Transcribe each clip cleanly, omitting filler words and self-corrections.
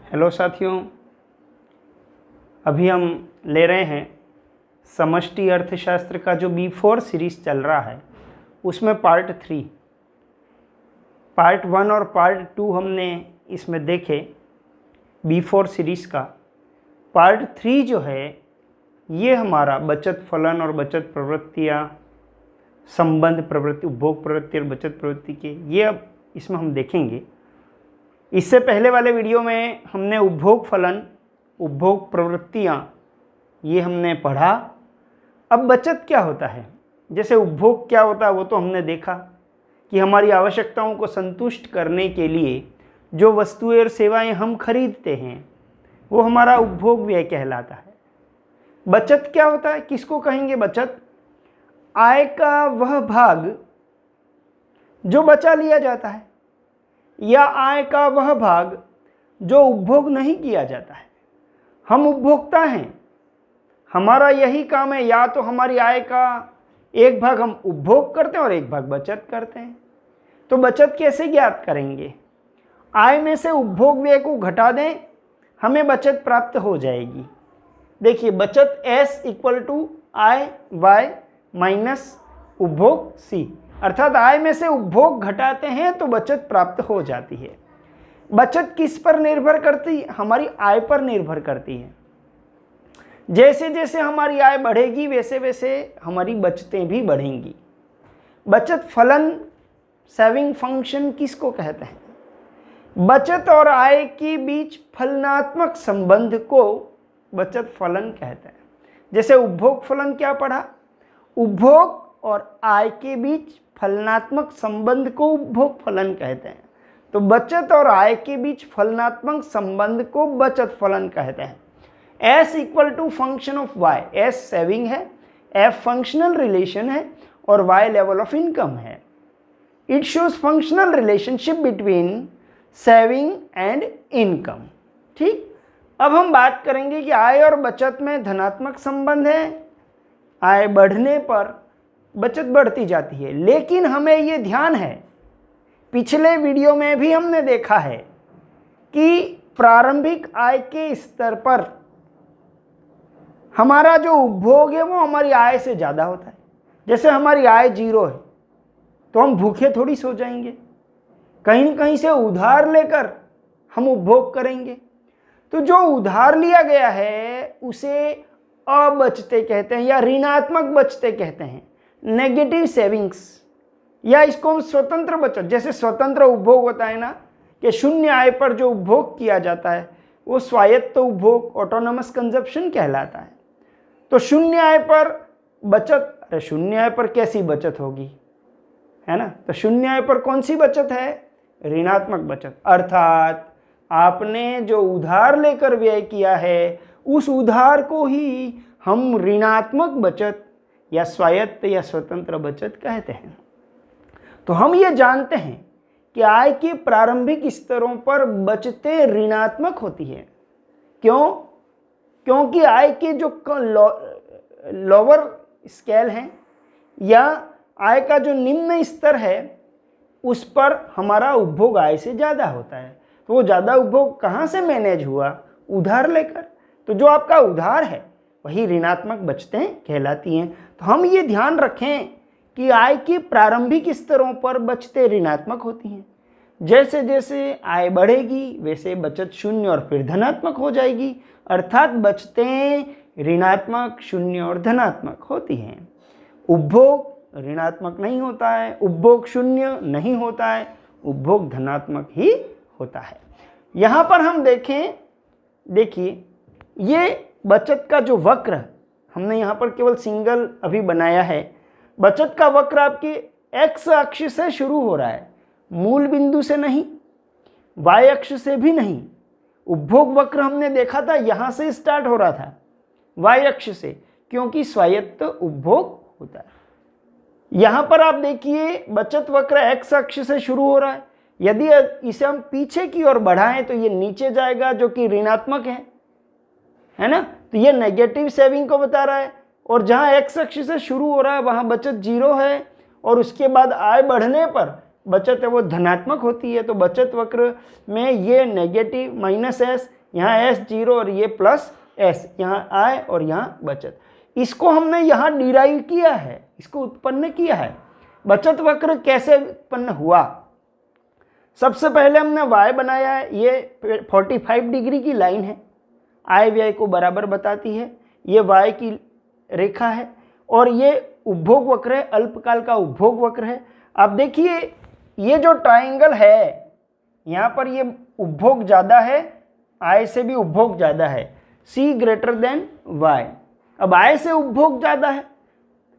Hello साथियों, अभी हम ले रहे हैं समष्टि अर्थशास्त्र का जो B4 सीरीज़ चल रहा है उसमें पार्ट 3, पार्ट 1 और पार्ट 2 हमने इसमें देखे B4 सीरीज़ का। पार्ट 3 जो है ये हमारा बचत फलन और बचत प्रवृत्तियाँ, संबंध प्रवृत्ति, उपभोग प्रवृत्ति और बचत प्रवृत्ति के, ये अब इसमें हम देखेंगे। इससे पहले वाले वीडियो में हमने उपभोग फलन, उपभोग प्रवृत्तियाँ ये हमने पढ़ा। अब बचत क्या होता है, जैसे उपभोग क्या होता है वो तो हमने देखा कि हमारी आवश्यकताओं को संतुष्ट करने के लिए जो वस्तुएं और सेवाएं हम खरीदते हैं वो हमारा उपभोग व्यय कहलाता है। बचत क्या होता है, किसको कहेंगे बचत? आय का वह भाग जो बचा लिया जाता है या आय का वह भाग जो उपभोग नहीं किया जाता है। हम उपभोक्ता हैं, हमारा यही काम है, या तो हमारी आय का एक भाग हम उपभोग करते हैं और एक भाग बचत करते हैं। तो बचत कैसे ज्ञात करेंगे? आय में से उपभोग व्यय को घटा दें, हमें बचत प्राप्त हो जाएगी। देखिए, बचत S इक्वल टू आय Y माइनस उपभोग C, अर्थात आय में से उपभोग घटाते हैं तो बचत प्राप्त हो जाती है। बचत किस पर निर्भर करती? हमारी आय पर निर्भर करती है। जैसे जैसे हमारी आय बढ़ेगी वैसे वैसे हमारी बचतें भी बढ़ेंगी। बचत फलन, सेविंग फंक्शन किसको कहते हैं? बचत और आय के बीच फलनात्मक संबंध को बचत फलन कहते हैं। जैसे उपभोग फलन क्या पढ़ा? उपभोग और आय के बीच फलनात्मक संबंध को उपभोग फलन कहते हैं। तो बचत और आय के बीच फलनात्मक संबंध को बचत फलन कहते हैं। S equal to function of Y, S saving है, F फंक्शनल रिलेशन है और Y लेवल ऑफ इनकम है। It shows functional relationship between saving and income. ठीक, अब हम बात करेंगे कि आय और बचत में धनात्मक संबंध है। आय बढ़ने पर बचत बढ़ती जाती है, लेकिन हमें ये ध्यान है, पिछले वीडियो में भी हमने देखा है कि प्रारंभिक आय के स्तर पर हमारा जो उपभोग है वो हमारी आय से ज़्यादा होता है। जैसे हमारी आय 0 है तो हम भूखे थोड़ी सो जाएंगे, कहीं न कहीं से उधार लेकर हम उपभोग करेंगे। तो जो उधार लिया गया है उसे अबचतें कहते हैं या ऋणात्मक बचतें कहते हैं, नेगेटिव सेविंग्स, या इसको हम स्वतंत्र बचत, जैसे स्वतंत्र उपभोग होता है ना, कि शून्य आय पर जो उपभोग किया जाता है वो स्वायत्त उपभोग, ऑटोनोमस कंजप्शन कहलाता है। तो शून्य आय पर बचत, अरे शून्य आय पर कैसी बचत होगी, है ना? तो शून्य आय पर कौन सी बचत है? ऋणात्मक बचत, अर्थात आपने जो उधार लेकर व्यय किया है उस उधार को ही हम ऋणात्मक बचत या स्वायत्त या स्वतंत्र बचत कहते हैं। तो हम ये जानते हैं कि आय के प्रारंभिक स्तरों पर बचतें ऋणात्मक होती है। क्यों? क्योंकि आय के जो लोअर स्केल हैं या आय का जो निम्न स्तर है उस पर हमारा उपभोग आय से ज़्यादा होता है। तो वो ज़्यादा उपभोग कहाँ से मैनेज हुआ? उधार लेकर। तो जो आपका उधार है वही ऋणात्मक बचतें कहलाती हैं। तो हम ये ध्यान रखें कि आय के प्रारंभिक स्तरों पर बचतें ऋणात्मक होती हैं। जैसे जैसे आय बढ़ेगी वैसे बचत शून्य और फिर धनात्मक हो जाएगी, अर्थात बचतें ऋणात्मक, शून्य और धनात्मक होती हैं। उपभोग ऋणात्मक नहीं होता है, उपभोग शून्य नहीं होता है, उपभोग धनात्मक ही होता है। यहाँ पर हम देखें, देखिए ये बचत का जो वक्र हमने यहाँ पर केवल सिंगल अभी बनाया है। बचत का वक्र आपके एक्स अक्ष से शुरू हो रहा है, मूल बिंदु से नहीं, वाई अक्ष से भी नहीं। उपभोग वक्र हमने देखा था यहाँ से स्टार्ट हो रहा था, वाई अक्ष से, क्योंकि स्वायत्त उपभोग होता है। यहाँ पर आप देखिए बचत वक्र एक्स अक्ष से शुरू हो रहा है। यदि इसे हम पीछे की ओर बढ़ाएं तो ये नीचे जाएगा, जो कि ऋणात्मक है ना? तो ये नेगेटिव सेविंग को बता रहा है। और जहाँ एक्स अक्ष से शुरू हो रहा है वहाँ बचत 0 है और उसके बाद आय बढ़ने पर बचत है वो धनात्मक होती है। तो बचत वक्र में ये नेगेटिव -s यहाँ एस जीरो और ये प्लस एस, यहाँ आय और यहाँ बचत। इसको हमने यहाँ डिराइव किया है, इसको उत्पन्न किया है। बचत वक्र कैसे उत्पन्न हुआ? सबसे पहले हमने y बनाया है, ये 45 डिग्री की लाइन है, आय व्यय को बराबर बताती है, ये y की रेखा है और ये उपभोग वक्र है, अल्पकाल का उपभोग वक्र है। आप देखिए ये जो ट्राइंगल है यहाँ पर ये उपभोग ज़्यादा है, आय से भी उपभोग ज़्यादा है, C ग्रेटर देन Y। अब आय से उपभोग ज़्यादा है,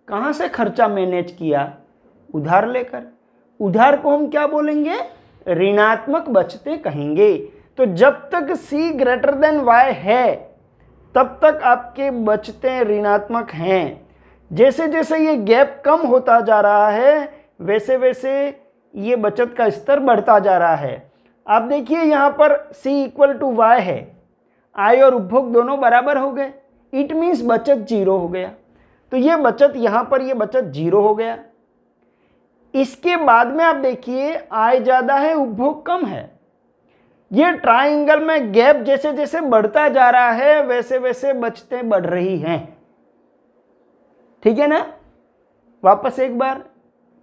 कहाँ से खर्चा मैनेज किया? उधार लेकर। उधार को हम क्या बोलेंगे? ऋणात्मक बचतें कहेंगे। तो जब तक C ग्रेटर देन Y है तब तक आपके बचतें ऋणात्मक हैं। जैसे जैसे ये गैप कम होता जा रहा है वैसे वैसे ये बचत का स्तर बढ़ता जा रहा है। आप देखिए यहाँ पर C इक्वल टू Y है, आय और उपभोग दोनों बराबर हो गए, इट मीन्स बचत जीरो हो गया। तो ये बचत यहाँ पर ये बचत जीरो हो गया। इसके बाद में आप देखिए आय ज़्यादा है, उपभोग कम है। ये ट्राइंगल में गैप जैसे जैसे बढ़ता जा रहा है वैसे वैसे बचतें बढ़ रही हैं। ठीक है ना? वापस एक बार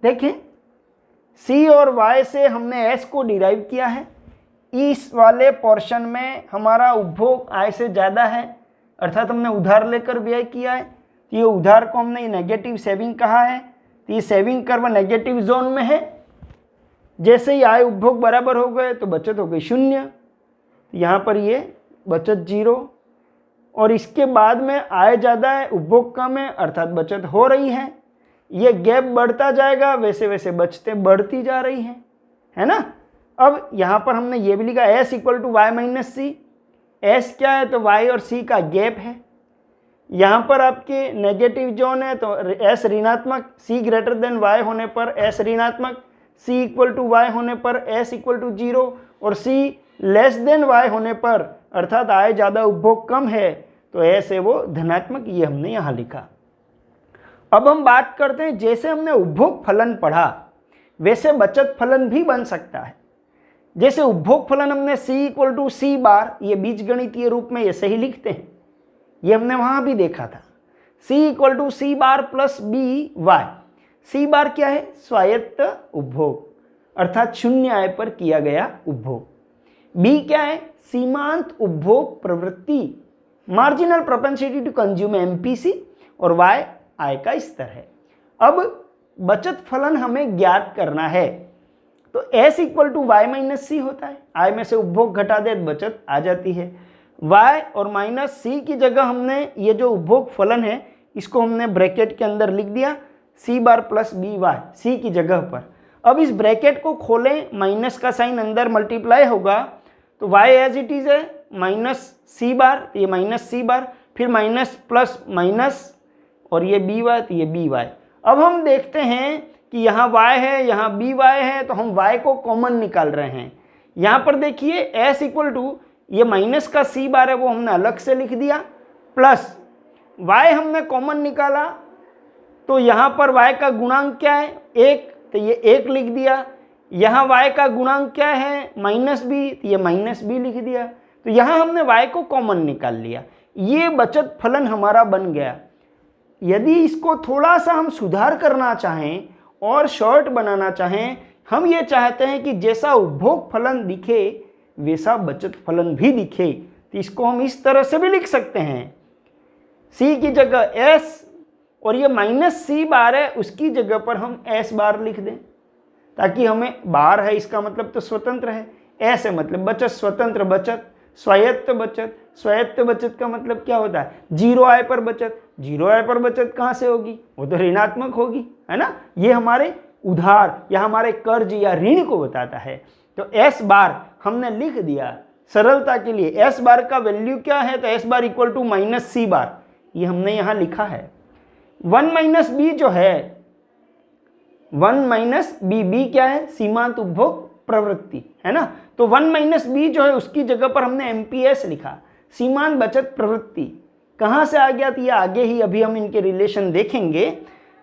देखें, C और Y से हमने S को डिराइव किया है। इस वाले पोर्शन में हमारा उपभोग आय से ज़्यादा है, अर्थात हमने उधार लेकर व्यय किया है। तो ये उधार को हमने नेगेटिव सेविंग कहा है। तो ये सेविंग कर्व नेगेटिव जोन में है। जैसे ही आय उपभोग बराबर हो गए तो बचत हो गई शून्य, यहाँ पर ये बचत जीरो। और इसके बाद में आय ज़्यादा है, उपभोग कम है, अर्थात बचत हो रही है। ये गैप बढ़ता जाएगा वैसे वैसे बचतें बढ़ती जा रही हैं, है ना? अब यहाँ पर हमने ये भी लिखा S equal to Y minus C. S क्या है? तो Y और C का गैप है। यहाँ पर आपके नेगेटिव जोन है तो S ऋणात्मक, C ग्रेटर देन Y होने पर S ऋणात्मक, C इक्वल टू Y होने पर S इक्वल टू जीरो और C लेस देन Y होने पर अर्थात आय ज़्यादा उपभोग कम है तो S है वो धनात्मक। ये हमने यहाँ लिखा। अब हम बात करते हैं, जैसे हमने उपभोग फलन पढ़ा वैसे बचत फलन भी बन सकता है। जैसे उपभोग फलन हमने C equal to C bar, ये बीजगणितीय रूप में ऐसे ही लिखते हैं, ये हमने वहाँ भी देखा था। C equal to C bar plus B Y. C bar क्या है? स्वायत्त उपभोग, अर्थात शून्य आय पर किया गया उपभोग। B क्या है? सीमांत उपभोग प्रवृत्ति, marginal propensity to consume MPC। और Y आय का स्तर है। अब बचत फलन हमें ज्ञात करना है तो S equal to Y minus C होता है। आय में से उपभोग घटा दे बचत आ जाती है। Y और माइनस C की जगह हमने ये जो उपभोग फलन है इसको हमने ब्रैकेट के अंदर लिख दिया, C bar plus B Y, C की जगह पर। अब इस ब्रैकेट को खोलें, माइनस का साइन अंदर मल्टीप्लाई होगा तो Y एज इट इज़ है माइनस C बार, ये माइनस C बार, फिर माइनस प्लस माइनस और ये बी वाई, तो ये बी वाई। अब हम देखते हैं कि यहाँ y है, यहाँ बी वाई है, तो हम y को कॉमन निकाल रहे हैं। यहाँ पर देखिए S इक्वल टू ये माइनस का C बार है वो हमने अलग से लिख दिया, प्लस y हमने कॉमन निकाला तो यहाँ पर y का गुणांक क्या है? 1, तो ये 1 लिख दिया। यहाँ y का गुणांक क्या है? माइनस बी, तो ये माइनस बी लिख दिया। तो यहाँ हमने y को कॉमन निकाल लिया। ये बचत फलन हमारा बन गया। यदि इसको थोड़ा सा हम सुधार करना चाहें और शॉर्ट बनाना चाहें, हम ये चाहते हैं कि जैसा उपभोग फलन दिखे वैसा बचत फलन भी दिखे, तो इसको हम इस तरह से भी लिख सकते हैं। C की जगह S और ये माइनस C बार है उसकी जगह पर हम S बार लिख दें, ताकि हमें बार है इसका मतलब तो स्वतंत्र है, S है मतलब बचत, स्वतंत्र बचत, स्वायत्त बचत। स्वायत्त बचत का मतलब क्या होता है? जीरो आय पर बचत। जीरो आय पर बचत कहाँ से होगी? वो तो ऋणात्मक होगी, है ना? ये हमारे उधार या हमारे कर्ज या ऋण को बताता है। तो S बार हमने लिख दिया सरलता के लिए। S बार का वैल्यू क्या है? तो S bar equal to minus C bar, ये हमने यहाँ लिखा है। 1 माइनस बी जो है, 1 माइनस बी, बी क्या है? सीमांत उपभोग प्रवृत्ति, है ना? तो 1 माइनस बी जो है उसकी जगह पर हमने MPS लिखा, सीमांत बचत प्रवृत्ति। कहाँ से आ गया? तो ये आगे ही अभी हम इनके रिलेशन देखेंगे,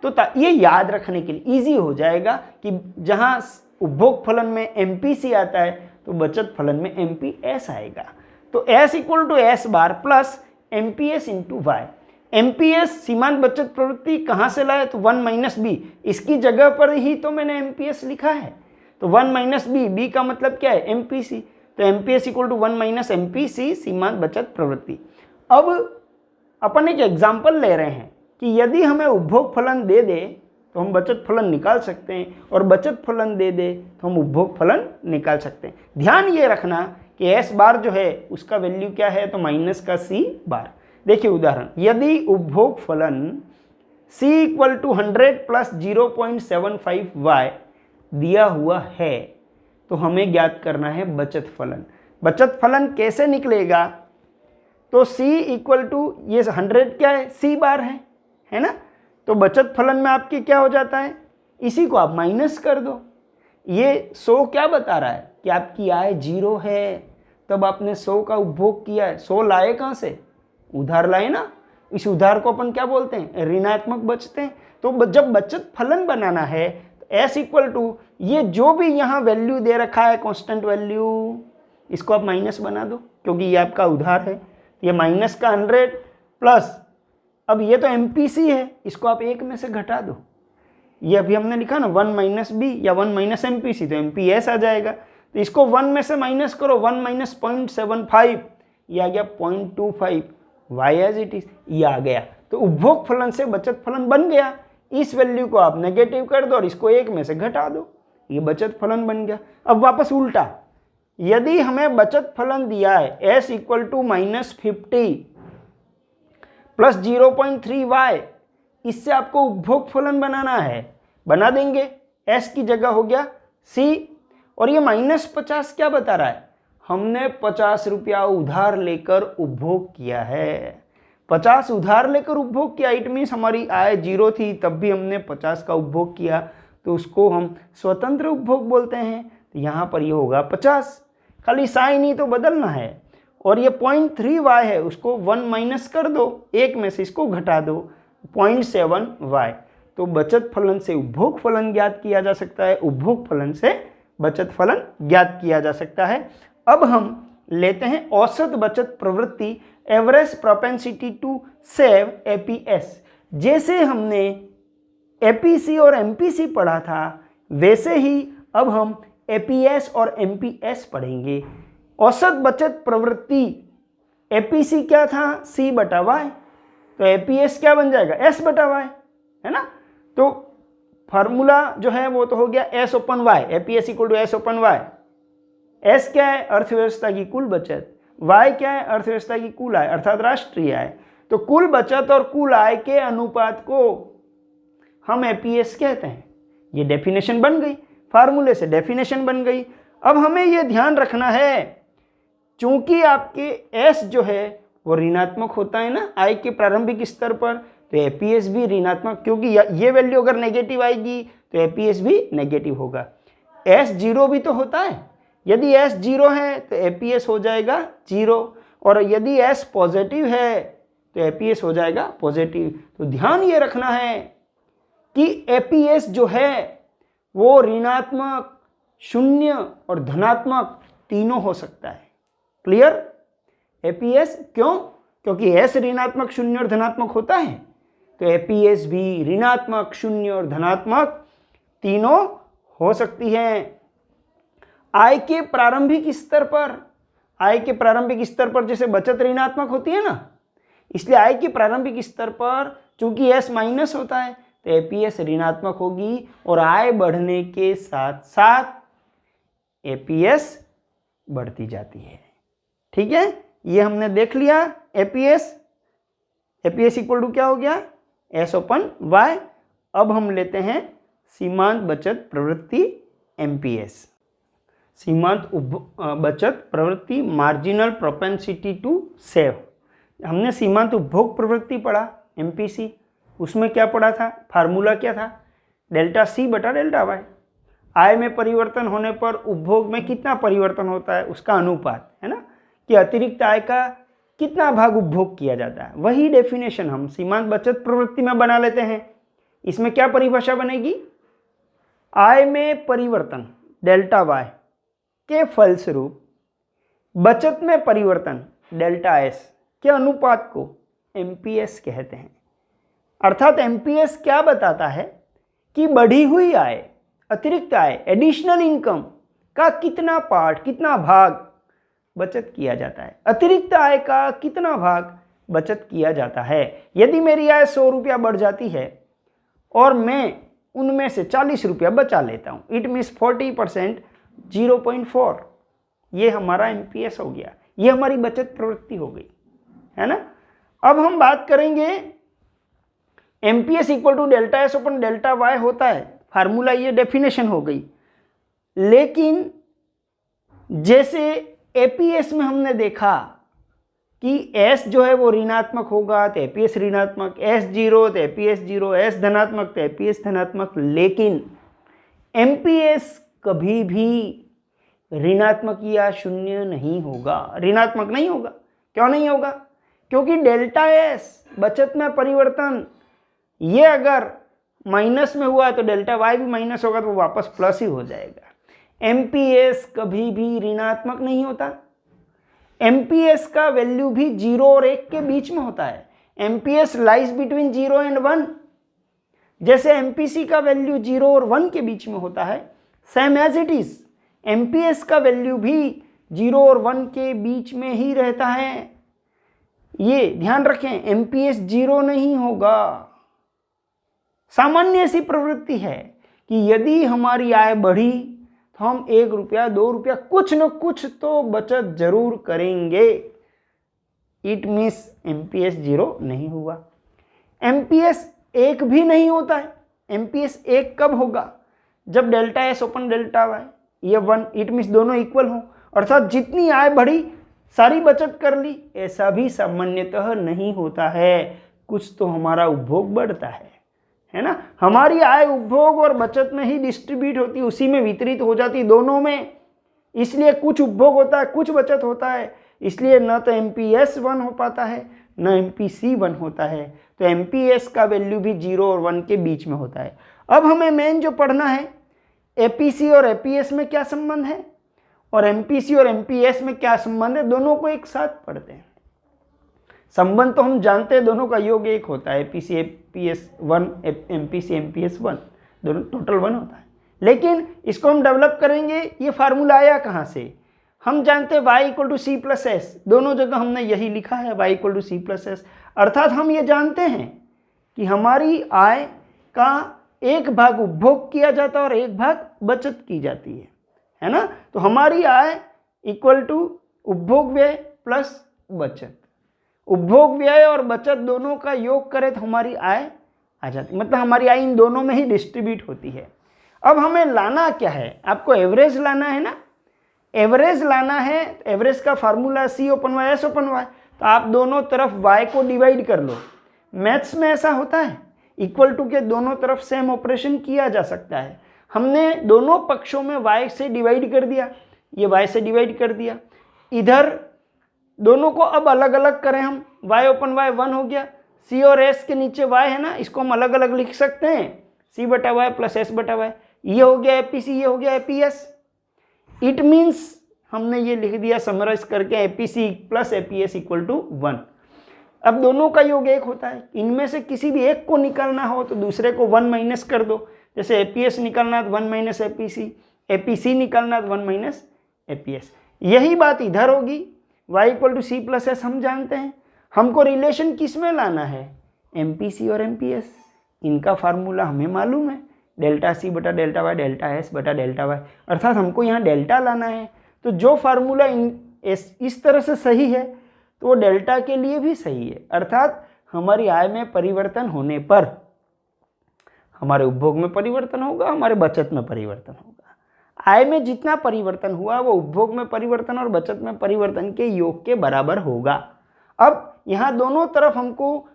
तो ये याद रखने के लिए इजी हो जाएगा कि जहाँ उपभोग फलन में MPC आता है तो बचत फलन में MPS आएगा। तो S equal to S bar plus MPS into Y. MPS सीमांत बचत प्रवृत्ति कहाँ से लाए, तो 1 माइनस बी, इसकी जगह पर ही तो मैंने MPS लिखा है। तो 1 माइनस बी, बी का मतलब क्या है, MPC। तो MPS equal to 1 minus MPC सीमांत बचत प्रवृत्ति। अब अपन एक एग्जाम्पल ले रहे हैं कि यदि हमें उपभोग फलन दे दे तो हम बचत फलन निकाल सकते हैं, और बचत फलन दे दे तो हम उपभोग फलन निकाल सकते हैं। ध्यान ये रखना कि S बार जो है उसका वैल्यू क्या है, तो माइनस का C बार। देखिए उदाहरण, यदि उपभोग फलन C equal to 100 plus 0.75y दिया हुआ है तो हमें ज्ञात करना है बचत फलन। बचत फलन कैसे निकलेगा, तो C इक्वल टू ये 100 क्या है, C बार है ना। तो बचत फलन में आपके क्या हो जाता है, इसी को आप माइनस कर दो। ये 100 क्या बता रहा है कि आपकी आय 0 है, तब आपने 100 का उपभोग किया है। 100 लाए कहाँ से, उधार लाए ना। इस उधार को अपन क्या बोलते हैं, ऋणात्मक बचते हैं। तो जब बचत फलन बनाना है तो S इक्वल टू ये जो भी यहाँ वैल्यू दे रखा है कांस्टेंट वैल्यू, इसको आप माइनस बना दो क्योंकि ये आपका उधार है। ये माइनस का 100 प्लस, अब ये तो MPC है, इसको आप एक में से घटा दो। ये अभी हमने लिखा ना 1 माइनस बी या 1 माइनस MPC, तो MPS आ जाएगा। तो इसको 1 में से माइनस करो, 1 माइनस 0.75, ये आ गया 0.25, वाई एज इट इज, ये आ गया। तो उपभोग फलन से बचत फलन बन गया। इस वैल्यू को आप नेगेटिव कर दो और इसको एक में से घटा दो, ये बचत फलन बन गया। अब वापस उल्टा, यदि हमें बचत फलन दिया है S equal to -50 plus 0.3y, इससे आपको उपभोग फलन बनाना है, बना देंगे। S की जगह हो गया C, और ये -50 क्या बता रहा है, हमने 50 रुपया उधार लेकर उपभोग किया है। 50 उधार लेकर उपभोग किया, इट मीन्स हमारी आय 0 थी तब भी हमने 50 का उपभोग किया, तो उसको हम स्वतंत्र उपभोग बोलते हैं। तो यहाँ पर ये होगा 50, खाली साइन ही तो बदलना है। और ये 0.3y है, उसको 1 माइनस कर दो, एक में से इसको घटा दो, 0.7y। तो बचत फलन से उपभोग फलन ज्ञात किया जा सकता है, उपभोग फलन से बचत फलन ज्ञात किया जा सकता है। अब हम लेते हैं औसत बचत प्रवृत्ति, average propensity to save, APS। जैसे हमने APC और MPC पढ़ा था वैसे ही अब हम APS और MPS पढ़ेंगे। औसत बचत प्रवृत्ति APC क्या था, C बटा वाई, तो APS क्या बन जाएगा, S बटा वाई, है ना। तो फार्मूला जो है वो तो हो गया S upon Y, APS equal to S upon Y. S क्या है, अर्थव्यवस्था की कुल बचत, Y क्या है, अर्थव्यवस्था की कुल आय अर्थात राष्ट्रीय आय। तो कुल बचत और कुल आय के अनुपात को हम APS कहते हैं। ये डेफिनेशन बन गई, फार्मूले से डेफिनेशन बन गई। अब हमें ये ध्यान रखना है, चूंकि आपके S जो है वो ऋणात्मक होता है ना आय के प्रारंभिक स्तर पर, तो APS भी ऋणात्मक, क्योंकि ये वैल्यू अगर नेगेटिव आएगी तो APS भी नेगेटिव होगा। S 0 भी तो होता है, यदि S 0 है तो APS हो जाएगा 0, और यदि S पॉजिटिव है तो APS हो जाएगा पॉजिटिव। तो ध्यान ये रखना है कि APS जो है वो ऋणात्मक, शून्य और धनात्मक तीनों हो सकता है। क्लियर, APS क्यों, क्योंकि S ऋणात्मक, शून्य और धनात्मक होता है, तो APS भी ऋणात्मक, शून्य और धनात्मक तीनों हो सकती है। आय के प्रारंभिक स्तर पर, आय के प्रारंभिक स्तर पर जैसे बचत ऋणात्मक होती है ना, इसलिए आय के प्रारंभिक स्तर पर चूंकि S माइनस होता है तो APS ऋणात्मक होगी, और आय बढ़ने के साथ साथ APS बढ़ती जाती है। ठीक है, ये हमने देख लिया। APS इक्वल टू क्या हो गया, S ओपन वाई। अब हम लेते हैं सीमांत बचत प्रवृत्ति MPS, सीमांत बचत प्रवृत्ति, मार्जिनल प्रोपेंसिटी टू सेव। हमने सीमांत उपभोग प्रवृत्ति पढ़ा MPC, उसमें क्या पढ़ा था, फार्मूला क्या था, डेल्टा C बटा डेल्टा वाई। आय में परिवर्तन होने पर उपभोग में कितना परिवर्तन होता है उसका अनुपात, है ना, कि अतिरिक्त आय का कितना भाग उपभोग किया जाता है। वही डेफिनेशन हम सीमांत बचत प्रवृत्ति में बना लेते हैं। इसमें क्या परिभाषा बनेगी, आय में परिवर्तन डेल्टा वाई के फलस्वरूप बचत में परिवर्तन डेल्टा एस के अनुपात को एमपीएस कहते हैं। अर्थात एमपीएस क्या बताता है कि बढ़ी हुई आय, अतिरिक्त आय, एडिशनल इनकम का कितना पार्ट, कितना भाग बचत किया जाता है, अतिरिक्त आय का कितना भाग बचत किया जाता है। यदि मेरी आय 100 रुपया बढ़ जाती है और मैं उनमें से 40 रुपया बचा लेता हूँ, इट मीन्स 40% 0.4, ये हमारा एमपीएस हो गया, ये हमारी बचत प्रवृत्ति हो गई, है ना। अब हम बात करेंगे MPS equal to delta S upon delta Y होता है, फार्मूला ये डेफिनेशन हो गई। लेकिन जैसे एपीएस में हमने देखा कि एस जो है वो ऋणात्मक होगा तो एपीएस ऋणात्मक, एस जीरो तो एपीएस जीरो, एस धनात्मक तो एपीएस धनात्मक। लेकिन एमपीएस कभी भी ऋणात्मक या शून्य नहीं होगा, ऋणात्मक नहीं होगा। क्यों नहीं होगा? क्योंकि डेल्टा एस बचत में परिवर्तन ये अगर माइनस में हुआ तो डेल्टा वाई भी माइनस होगा तो वापस प्लस ही हो जाएगा। एमपीएस कभी भी ऋणात्मक नहीं होता। एमपीएस का वैल्यू भी 0 और 1 के बीच में होता है। एमपीएस लाइज बिटवीन 0 एंड 1, जैसे एमपीसी का वैल्यू 0 और 1 के बीच में होता है, same as it is MPS का वैल्यू भी 0 और 1 के बीच में ही रहता है। ये ध्यान रखें, एमपीएस 0 नहीं होगा। सामान्य ऐसी प्रवृत्ति है कि यदि हमारी आय बढ़ी तो हम 1 रुपया 2 रुपया कुछ न कुछ तो बचत जरूर करेंगे। इट मीन्स एमपीएस 0 नहीं हुआ। एमपीएस 1 भी नहीं होता है। एमपीएस 1 कब होगा? जब delta S upon delta Y ये 1, इट मीन्स दोनों इक्वल हो, अर्थात जितनी आय बढ़ी सारी बचत कर ली। ऐसा भी सामान्यतः नहीं होता है, कुछ तो हमारा उपभोग बढ़ता है ना। हमारी आय उपभोग और बचत में ही डिस्ट्रीब्यूट होती, उसी में वितरित हो जाती, दोनों में। इसलिए कुछ उपभोग होता है, कुछ बचत होता है, इसलिए न तो एमपीएस 1 हो पाता है न एमपीसी 1 होता है। तो एमपीएस का वैल्यू भी 0 और 1 के बीच में होता है। अब हमें मेन जो पढ़ना है, एपीसी और एपीएस में क्या संबंध है और एमपीसी और एमपीएस में क्या संबंध है, दोनों को एक साथ पढ़ते हैं। संबंध तो हम जानते हैं, दोनों का योग 1 होता है, एपीसी एपीएस 1, एमपीसी एमपीएस 1, दोनों टोटल 1 होता है। लेकिन इसको हम डेवलप करेंगे। ये फार्मूला आया कहाँ से? हम जानते हैं y equal to C plus S, दोनों जगह हमने यही लिखा है y equal to C plus S. अर्थात हम ये जानते हैं कि हमारी आय का एक भाग उपभोग किया जाता है और एक भाग बचत की जाती है ना। तो हमारी आय इक्वल टू उपभोग व्यय प्लस बचत। उपभोग व्यय और बचत दोनों का योग करें तो हमारी आय आ जाती, मतलब हमारी आय इन दोनों में ही डिस्ट्रीब्यूट होती है। अब हमें लाना क्या है? आपको एवरेज लाना है ना। एवरेज लाना है, एवरेज का formula C upon Y S upon Y, तो आप दोनों तरफ y को डिवाइड कर लो। मैथ्स में ऐसा होता है, इक्वल टू के दोनों तरफ सेम ऑपरेशन किया जा सकता है। हमने दोनों पक्षों में y से डिवाइड कर दिया, ये y से डिवाइड कर दिया। इधर दोनों को अब अलग अलग करें हम, y ओपन y 1 हो गया, c और s के नीचे y है ना, इसको हम अलग अलग लिख सकते हैं, c बटा वाई प्लस s बटा वाई। ये हो गया एपीसी, ये हो गया एपीएस। इट मीन्स हमने ये लिख दिया समराइज करके, APC plus APS equal to 1। अब दोनों का योग 1 होता है, इनमें से किसी भी एक को निकालना हो तो दूसरे को 1 माइनस कर दो। जैसे एपीएस निकालना है तो 1 माइनस एपीसी, एपीसी निकालना है तो 1 माइनस एपीएस। यही बात इधर होगी, y equal to C plus S हम जानते हैं। हमको रिलेशन किस में लाना है? एमपीसी और एमपीएस, इनका फार्मूला हमें मालूम है, डेल्टा सी बटा डेल्टा वाई डेल्टा एस बटा डेल्टा वाई। अर्थात हमको यहाँ डेल्टा लाना है, तो जो फार्मूला इस तरह से सही है तो वो डेल्टा के लिए भी सही है। अर्थात हमारी आय में परिवर्तन होने पर हमारे उपभोग में परिवर्तन होगा, हमारे बचत में परिवर्तन होगा। आय में जितना परिवर्तन हुआ वो उपभोग में परिवर्तन और बचत में परिवर्तन के योग के बराबर होगा। अब यहाँ दोनों तरफ हमको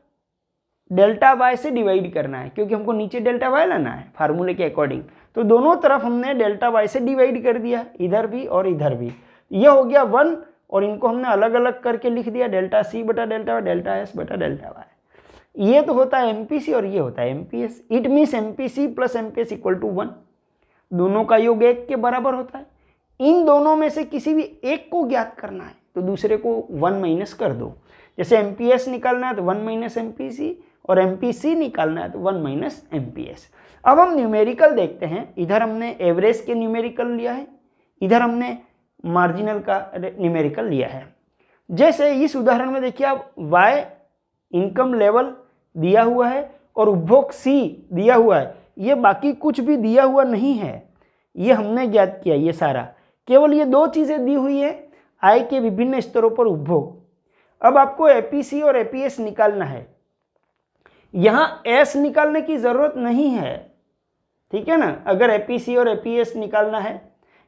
डेल्टा वाई से डिवाइड करना है, क्योंकि हमको नीचे डेल्टा वाई लाना है फार्मूले के अकॉर्डिंग। तो दोनों तरफ हमने डेल्टा वाई से डिवाइड कर दिया, इधर भी और इधर भी। ये हो गया 1 और इनको हमने अलग अलग करके लिख दिया, डेल्टा सी बटा डेल्टा वाई डेल्टा एस बटा डेल्टा वाई। ये तो होता है एमपीसी और ये होता है MPS. It means MPC plus MPS equal to 1, दोनों का योग 1 के बराबर होता है। इन दोनों में से किसी भी एक को ज्ञात करना है तो दूसरे को 1 माइनस कर दो। जैसे एमपीएस निकालना है तो 1 माइनस एमपीसी, और एमपीसी निकालना है तो 1 माइनस एमपीएस। अब हम न्यूमेरिकल देखते हैं। इधर हमने एवरेज के न्यूमेरिकल लिया है, इधर हमने मार्जिनल का न्यूमेरिकल लिया है। जैसे इस उदाहरण में देखिए आप y इनकम लेवल दिया हुआ है और उपभोग C दिया हुआ है, ये बाकी कुछ भी दिया हुआ नहीं है, ये हमने ज्ञात किया। ये सारा केवल ये दो चीज़ें दी हुई है, आय के विभिन्न स्तरों पर उपभोग। अब आपको एपीसी और एपीएस निकालना है। यहाँ एस निकालने की ज़रूरत नहीं है, ठीक है ना। अगर एपीसी और एपीएस निकालना है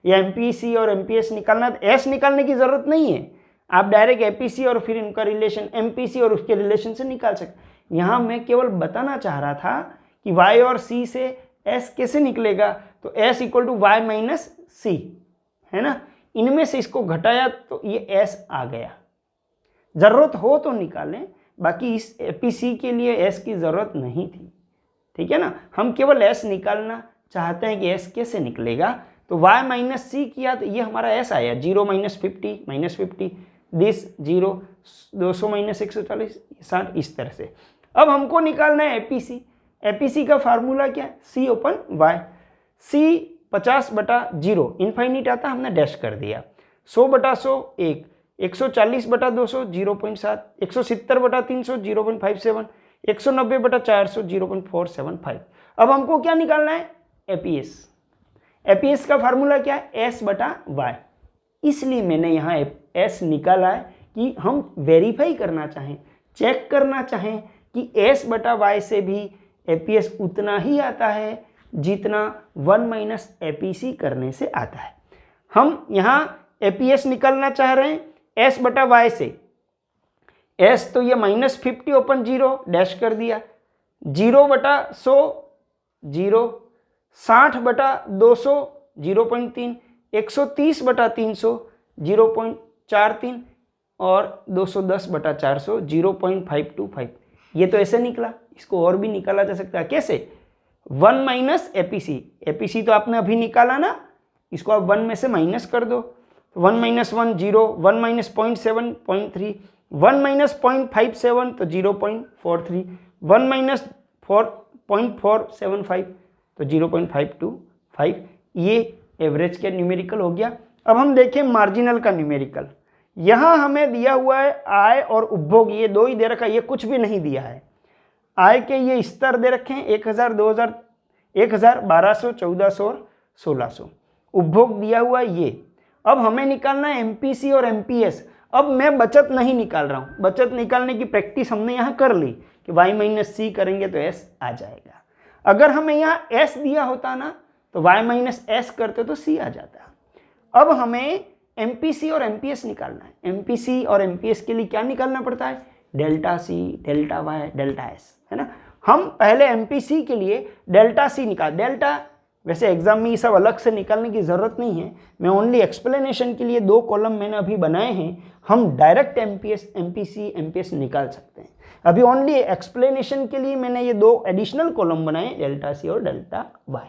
या एमपीसी और एमपीएस निकालना है तो एस निकालने की ज़रूरत नहीं है। आप डायरेक्ट एपीसी और फिर इनका रिलेशन एमपीसी और उसके रिलेशन से निकाल सकते। यहाँ मैं केवल बताना चाह रहा था कि y और c से s कैसे निकलेगा, तो s equal to Y minus C, है ना। इनमें से इसको घटाया तो ये s आ गया। ज़रूरत हो तो निकालें, बाकी इस एपीसी के लिए s की ज़रूरत नहीं थी, ठीक है ना। हम केवल s निकालना चाहते हैं कि s कैसे निकलेगा। तो y माइनस सी किया तो ये हमारा s आया, 0 माइनस 50 दिस 0, 200 माइनस 140 60, इस तरह से। अब हमको निकालना है एपीसी। एपीसी का फार्मूला क्या है, c open y। c 50/0 infinite आता, हमने डैश कर दिया। 100/100 1, 140/200 0.7, 170/300 0.57, 190/400 0.475। अब हमको क्या निकालना है, एपीएस। एपीएस का फार्मूला क्या है, s/y। इसलिए मैंने यहाँ s निकाला है कि हम वेरीफाई करना चाहें, चेक करना चाहें कि s/y से भी एपीएस उतना ही आता है जितना 1 माइनस एपीसी करने से आता है। हम यहाँ एपीएस निकालना चाह रहे हैं s/y से। s तो ये -50/0 डैश कर दिया, 0/100 0, 60/200 0.3, 130/300 0.43 और 210/400 0.525। ये तो ऐसे निकला। इसको और भी निकाला जा सकता है, कैसे, 1 माइनस एपीसी। एपीसी तो आपने अभी निकाला ना, इसको आप 1 में से माइनस कर दो। 1 माइनस 1 0, 1 माइनस 0.7 0.3, 1 माइनस 0.57 तो 0.43, 1 माइनस 0.475 तो 0.525। ये एवरेज का न्यूमेरिकल हो गया। अब हम देखें मार्जिनल का न्यूमेरिकल। यहाँ हमें दिया हुआ है आय और उपभोग, ये दो ही दे रखा है, ये कुछ भी नहीं दिया है। आय के ये स्तर दे रखे हैं 1000, 2000, 1000, 1200, 1400 और 1600। उपभोग दिया हुआ है ये। अब हमें निकालना है एमपीसी और एमपीएस। अब मैं बचत नहीं निकाल रहा हूँ, बचत निकालने की प्रैक्टिस हमने यहाँ कर ली कि y माइनस सी करेंगे तो s आ जाएगा। अगर हमें यहाँ s दिया होता ना तो y माइनस s करते तो c आ जाता। अब हमें एमपीसी और एमपीएस निकालना है। एमपीसी और एमपीएस के लिए क्या निकालना पड़ता है, delta C, delta Y, delta S, है ना। हम पहले एमपीसी के लिए डेल्टा सी निकाल, डेल्टा वैसे एग्जाम में ये सब अलग से निकालने की ज़रूरत नहीं है, मैं ओनली एक्सप्लेनेशन के लिए 2 कॉलम मैंने अभी बनाए हैं। हम डायरेक्ट एमपीएस, एमपीसी, एमपीएस निकाल सकते हैं। अभी ओनली एक्सप्लेनेशन के लिए मैंने ये 2 एडिशनल कॉलम बनाए, डेल्टा सी और डेल्टा वाई।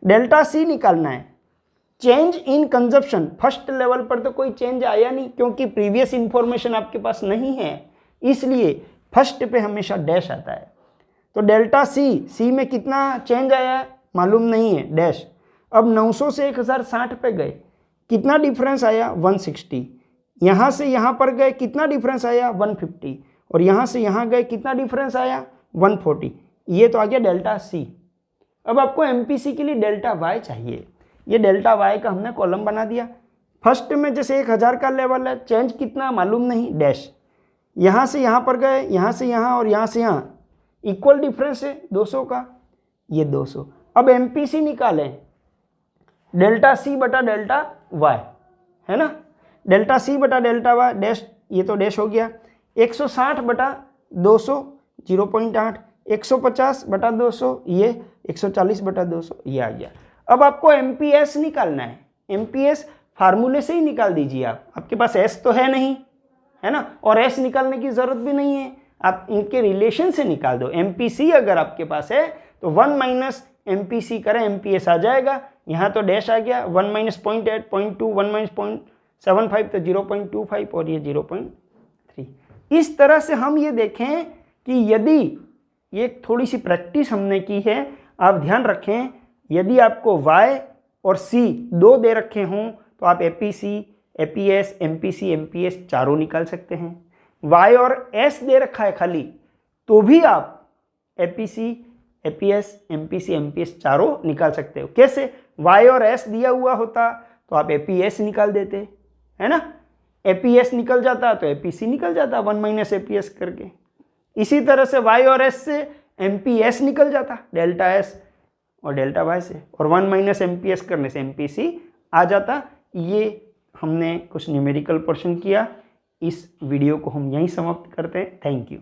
डेल्टा सी निकालना है। Change in consumption, first level पर तो कोई चेंज आया नहीं क्योंकि प्रीवियस इंफॉर्मेशन आपके पास नहीं है, इसलिए फर्स्ट पे हमेशा डैश आता है। तो डेल्टा सी में कितना चेंज आया मालूम नहीं है, डैश। अब 900 से 1060 पे गए, कितना डिफरेंस आया, 160। यहाँ से यहाँ पर गए, कितना डिफरेंस आया, 150। और यहाँ से यहाँ गए, कितना डिफरेंस आया, 140। ये तो आ गया डेल्टा सी। अब आपको एमपीसी के लिए डेल्टा वाई चाहिए। ये डेल्टा वाई का हमने कॉलम बना दिया। फर्स्ट में जैसे 1000 का लेवल है, चेंज कितना मालूम नहीं, डैश। यहाँ से यहाँ पर गए, यहाँ से यहाँ और यहाँ से यहाँ, इक्वल डिफरेंस है 200 का, ये 200। अब एमपीसी निकालें, डेल्टा सी बटा डेल्टा वाई, है ना। डेल्टा सी बटा डेल्टा वाई डैश, ये तो डैश हो गया। 160/200 0.8, 150/200 ये, 140/200 ये आ गया। अब आपको एमपीएस निकालना है। एमपीएस फार्मूले से ही निकाल दीजिए आप, आपके पास एस तो है नहीं, है ना, और एस निकालने की ज़रूरत भी नहीं है, आप इनके रिलेशन से निकाल दो। एमपीसी अगर आपके पास है तो 1 माइनस एमपीसी करें, एमपीएस आ जाएगा। यहाँ तो डैश आ गया, 1 माइनस 0.8, 0.2, 1 माइनस 0.75 तो 0.25 और ये 0.3। इस तरह से हम ये देखें कि यदि ये थोड़ी सी प्रैक्टिस हमने की है, आप ध्यान रखें, यदि आपको y और c दो दे रखे हों तो आप APC, APS, MPC, MPS चारों निकाल सकते हैं। y और s दे रखा है खाली तो भी आप APC, APS, MPC, MPS चारों निकाल सकते हो। कैसे? y और s दिया हुआ होता तो आप APS निकाल देते, है ना, APS निकल जाता तो APC निकल जाता 1 माइनस APS करके। इसी तरह से y और s से MPS निकल जाता, डेल्टा s और डेल्टा y से, और 1 माइनस MPS करने से MPC आ जाता। ये हमने कुछ न्यूमेरिकल पोर्शन किया। इस वीडियो को हम यहीं समाप्त करते हैं। Thank you.